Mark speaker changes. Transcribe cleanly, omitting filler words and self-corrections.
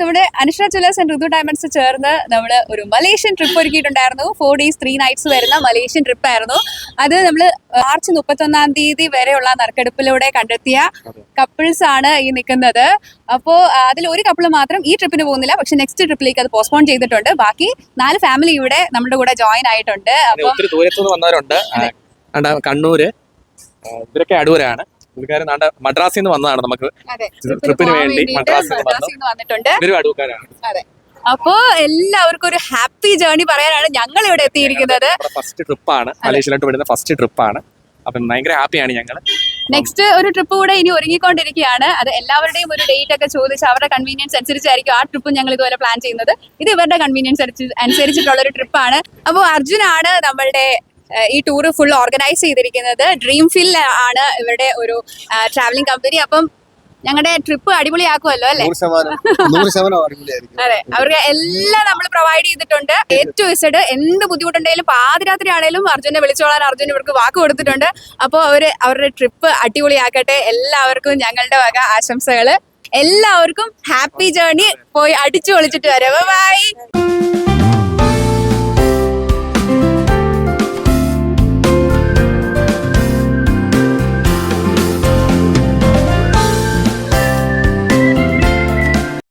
Speaker 1: നമ്മുടെ അനുഷ്ഠ Jewellers and Ritu diamonds ചേർന്ന് നമ്മൾ ഒരു മലേഷ്യൻ ട്രിപ്പ് ഒരുക്കിയിട്ടുണ്ടായിരുന്നു. 4 days 3 nights വരുന്ന മലേഷ്യൻ ട്രിപ്പ് ആയിരുന്നു. അത് നമ്മൾ മാർച്ച് 31 വരെയുള്ള നറുക്കെടുപ്പിലൂടെ കണ്ടെത്തിയ കപ്പിൾസ് ആണ് ഈ നിൽക്കുന്നത്. അപ്പോൾ അതിൽ ഒരു കപ്പിൾ മാത്രം ഈ ട്രിപ്പിന് പോകുന്നില്ല, പക്ഷെ നെക്സ്റ്റ് ട്രിപ്പിലേക്ക് അത് പോസ്റ്റ്പോൺ ചെയ്തിട്ടുണ്ട്. ബാക്കി 4 ഫാമിലി ഇവിടെ നമ്മുടെ കൂടെ ജോയിൻ ആയിട്ടുണ്ട്.
Speaker 2: അപ്പോൾ ഒത്തിരി ദൂരത്തുനിന്ന് വന്നവരുണ്ട്. കണ്ണൂര്, ഇവരൊക്കെ അടൂരാണ്. പുള്ളിക്കാരൻ മദ്രാസിൽ നിന്ന് വന്നതാണ് നമുക്ക് ട്രിപ്പിന് വേണ്ടി. മദ്രാസിൽ നിന്ന്
Speaker 1: വന്നിട്ടുണ്ട്.
Speaker 2: ഇവരും അടൂക്കാരാണ്.
Speaker 1: അതെ, അപ്പോ എല്ലാവർക്കും ഒരു ഹാപ്പി ജേർണി പറയാനാണ് ഞങ്ങൾ ഇവിടെ എത്തിയിരിക്കുന്നത്.
Speaker 2: ഫസ്റ്റ് ട്രിപ്പാണ്, മലേഷ്യയിലോട്ട് വിടുന്ന ഫസ്റ്റ് ട്രിപ്പാണ്. അപ്പം ഭയങ്കര ഹാപ്പിയാണ് ഞങ്ങൾ.
Speaker 1: നെക്സ്റ്റ് ഒരു ട്രിപ്പ് കൂടെ ഇനി ഒരുങ്ങിക്കൊണ്ടിരിക്കുകയാണ്. അത് എല്ലാവരുടെയും ഒരു ഡേറ്റ് ഒക്കെ ചോദിച്ച് അവരുടെ കൺവീനിയൻസ് അനുസരിച്ചായിരിക്കും ആ ട്രിപ്പ് ഞങ്ങൾ ഇതുപോലെ പ്ലാൻ ചെയ്യുന്നത്. ഇത് ഇവരുടെ കൺവീനിയൻസ് അനുസരിച്ചിട്ടുള്ള ഒരു ട്രിപ്പാണ്. അപ്പോൾ അർജുനാണ് നമ്മളുടെ ഈ ടൂർ ഫുൾ ഓർഗനൈസ് ചെയ്തിരിക്കുന്നത്. ഡ്രീം ഫിൽ ആണ് ഇവരുടെ ഒരു ട്രാവലിംഗ് കമ്പനി. അപ്പം ഞങ്ങളുടെ ട്രിപ്പ് അടിപൊളിയാക്കുമല്ലോ അല്ലേ? അതെ, അവർക്ക് എല്ലാം നമ്മൾ പ്രൊവൈഡ് ചെയ്തിട്ടുണ്ട്. ഏറ്റവും ഇസഡ് എന്ത് ബുദ്ധിമുട്ടുണ്ടെങ്കിലും പാതിരാത്രി ആണെങ്കിലും അർജുനെ വിളിച്ചോളാൻ അർജുൻ ഇവർക്ക് വാക്ക് കൊടുത്തിട്ടുണ്ട്. അപ്പോൾ അവരുടെ ട്രിപ്പ് അടിപൊളിയാക്കട്ടെ. എല്ലാവർക്കും ഞങ്ങളുടെ വക ആശംസകള്. എല്ലാവർക്കും ഹാപ്പി ജേർണി. പോയി അടിച്ചു പൊളിച്ചിട്ട് വരാം. ബൈ.